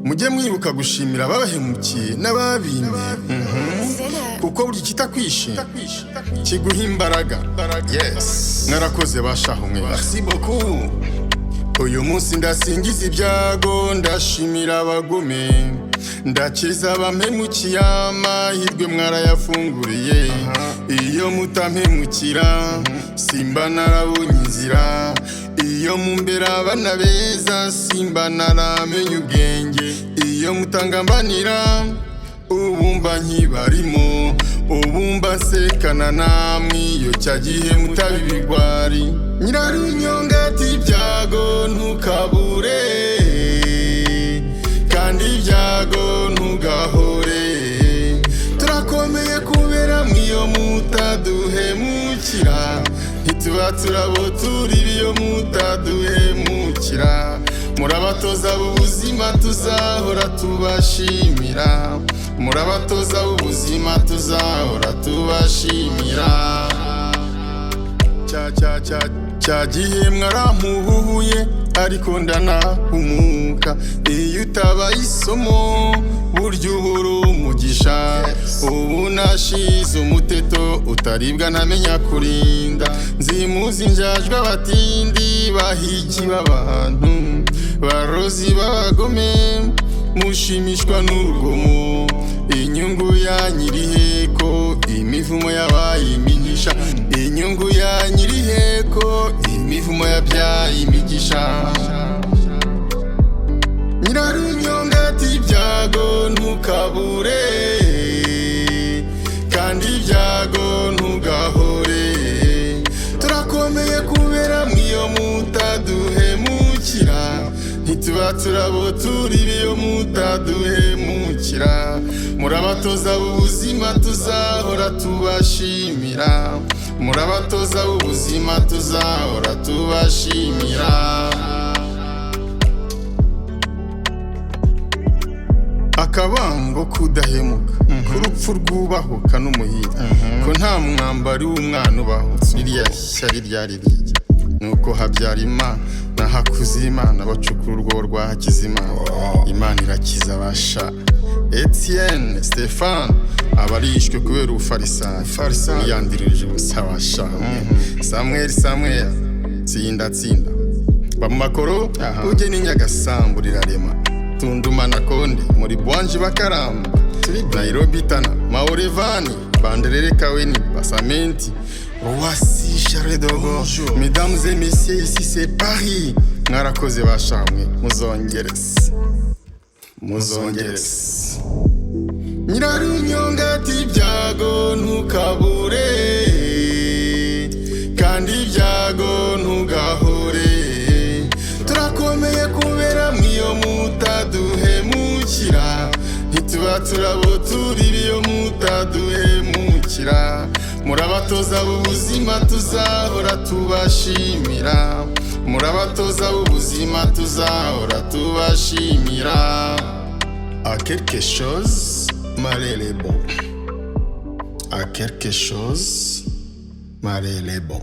mujye mwibuka gushimira ababahemukiye n'ababimye kuko buri kitakwishe kiguha imbaraga. Yes, mwarakoze bashaho mwe. Merci beaucoup. Uyu munsi ndasingiza ibyago, ndashimira abagome, ndakiza abampemukiye, amahirwe mwarayafunguriye. Iyo mutampemukira simba narabonye inzira, iyo mumbera abana beza simba naramenye ubwenge, iyo mutangambanira ubumba nkibarimo, ubumba nsekana namwe iyo cya gihe mutabibigwari. Nyirarunyonga ati ibyago ntukabure kandi ibyago ntugahore, turakomeye kubera mwiyo mutaduhemukira, ntituba turabo turi iyo mutaduhemukira. Murabatoza b'ubuzima tuzahora tubashimira, murabatoza b'ubuzima tuzahora tubashimira. Cya gihe mwarampuhuye ariko ndanahumuka, iyo utabaye isomo burya ubura umugisha. Ubu nashize umuteto utaribwa ntamenya kurinda, nzimuzi njajwe abatindi bahigi b'abantu, barozi b'abagome mushimishwa n'urugomo. Inyungu yanyiriheko imivumo yabaye imigisha, inyungu yanyiriheko imivumo yabyaye imigisha. Nyirarunyonga ati ibyago ntukabure kandi ibyago ntugahore, turakomeye kubera mwiyo mutaduhemukira, ntituba turabo turi iyo mutaduhemukira. Murabatoza b'ubuzima tuzahora tubashimira, murabatoza b'ubuzima tuzahora tubashimira. Akabango kudahemuka, kurupfu rwubahuka n'umuhira, ko nta mwambari w'umwana ubaho, ririya shyari ryari rirya. Nuko habyara Imana na Hakuzimana bacukura urwobo rwa Hakizimana, Imana irakiza basha. Etienne Stéphane abarishwe kubera ubufarisayo, yandiririje ubusa basha. Samuel tsinda bamumakoro uje n'Inyagasambu rirarema, Tundumana Konde muri Bwanji Bakaramba, Nairobi Tana Maorevani Banderere Kaweni Basamenti Roissy Charedogo. Mesdames et messieurs, ici c'est Paris. Mwarakoze bashamwe, muzongerese. Nyirarunyonga ati ibyago ntukabure kandi ibyago ntugahore, turakomeye kubera mwiyo mutaduhemukira, ntituba turabo turi iyo mutaduhemukira. Murabatoza b'ubuzima tuzahora tubashimira, murabatoza b'ubuzima tuzahora tubashimira. À quelque chose, Marel est bon. À quelque chose, Marel est bon.